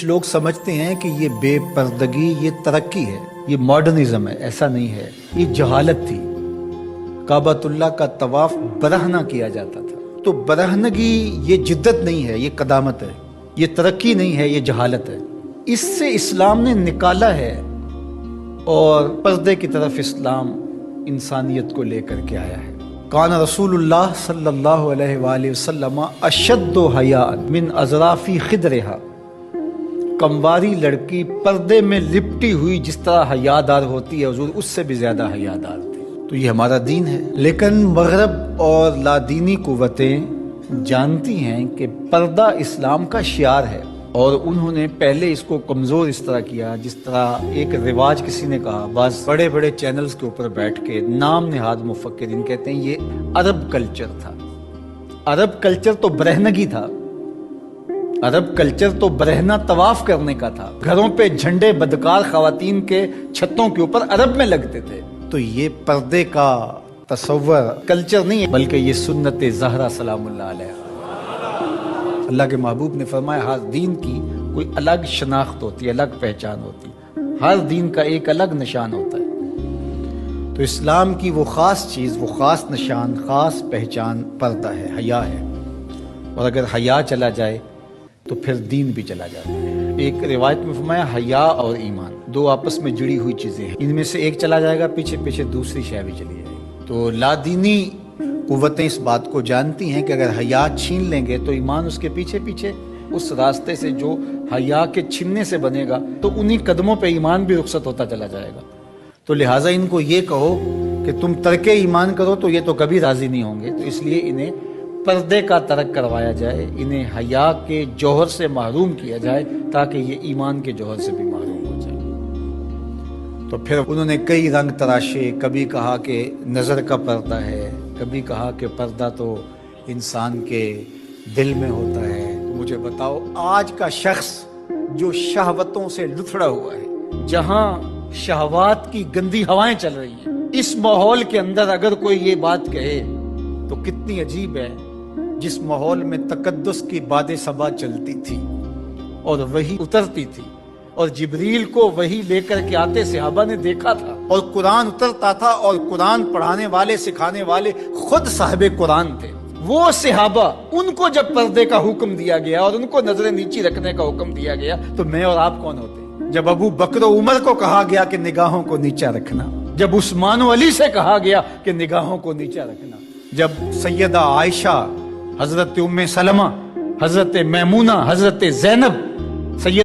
کچھ لوگ سمجھتے ہیں کہ یہ بے پردگی یہ ترقی ہے، یہ ماڈرنزم ہے. ایسا نہیں ہے، یہ جہالت تھی. کعبۃ اللہ کا طواف برہنہ کیا جاتا تھا. تو برہنگی یہ جدت نہیں ہے، یہ قدامت ہے. یہ ترقی نہیں ہے، یہ جہالت ہے. اس سے اسلام نے نکالا ہے اور پردے کی طرف اسلام انسانیت کو لے کر کے آیا ہے. کان رسول اللہ صلی اللہ علیہ وآلہ وسلم اشد حیاء من اظراف خدرہا. کمواری لڑکی پردے میں لپٹی ہوئی جس طرح حیادار ہوتی ہے، حضور اس سے بھی زیادہ حیادار تھی. تو یہ ہمارا دین ہے. لیکن مغرب اور لادینی قوتیں جانتی ہیں کہ پردہ اسلام کا شعار ہے، اور انہوں نے پہلے اس کو کمزور اس طرح کیا جس طرح ایک رواج کسی نے کہا. بعض بڑے بڑے چینلز کے اوپر بیٹھ کے نام نہاد مفکرین کہتے ہیں یہ عرب کلچر تھا. عرب کلچر تو برہنگی تھا. عرب کلچر تو برہنہ طواف کرنے کا تھا. گھروں پہ جھنڈے بدکار خواتین کے چھتوں کے اوپر عرب میں لگتے تھے. تو یہ پردے کا تصور کلچر نہیں ہے، بلکہ یہ سنت زہرا سلام اللہ علیہ. اللہ کے محبوب نے فرمایا ہر دین کی کوئی الگ شناخت ہوتی ہے، الگ پہچان ہوتی ہے. ہر دین کا ایک الگ نشان ہوتا ہے. تو اسلام کی وہ خاص چیز، وہ خاص نشان، خاص پہچان پردہ ہے، حیا ہے. اور اگر حیا چلا جائے تو پھر دین بھی چلا جاتا ہے. ایک روایت میں فرمایا حیا اور ایمان دو آپس میں جڑی ہوئی چیزیں ہیں، ان میں سے ایک چلا جائے گا پیچھے پیچھے دوسری شے بھی چلی جائے گی. تو لادینی قوتیں اس بات کو جانتی ہیں کہ اگر حیا چھین لیں گے تو ایمان اس کے پیچھے پیچھے اس راستے سے جو حیا کے چھننے سے بنے گا تو انہی قدموں پہ ایمان بھی رخصت ہوتا چلا جائے گا. تو لہٰذا ان کو یہ کہو کہ تم ترک ایمان کرو تو یہ تو کبھی راضی نہیں ہوں گے. تو اس لیے انہیں پردے کا ترک کروایا جائے، انہیں حیا کے جوہر سے محروم کیا جائے تاکہ یہ ایمان کے جوہر سے بھی محروم ہو جائے. تو پھر انہوں نے کئی رنگ تراشے. کبھی کہا کہ نظر کا پردہ ہے، کبھی کہا کہ پردہ تو انسان کے دل میں ہوتا ہے. تو مجھے بتاؤ آج کا شخص جو شہوتوں سے لتھڑا ہوا ہے، جہاں شہوات کی گندی ہوائیں چل رہی ہیں، اس ماحول کے اندر اگر کوئی یہ بات کہے تو کتنی عجیب ہے. جس ماحول میں تقدس کی باد صبا چلتی تھی اور وہی اترتی تھی، اور جبریل کو وہی لے کر کے آتے صحابہ نے دیکھا تھا، اور قرآن اترتا تھا، اور قرآن پڑھانے والے سکھانے والے خود صاحب قرآن تھے. وہ صحابہ، ان کو جب پردے کا حکم دیا گیا اور ان کو نظریں نیچی رکھنے کا حکم دیا گیا تو میں اور آپ کون ہوتے؟ جب ابو بکر و عمر کو کہا گیا کہ نگاہوں کو نیچا رکھنا، جب عثمان و علی سے کہا گیا کہ نگاہوں کو نیچا رکھنا، جب سیدہ عائشہ، حضرت ام سلمہ، حضرت میمونہ، حضرت زینب، سید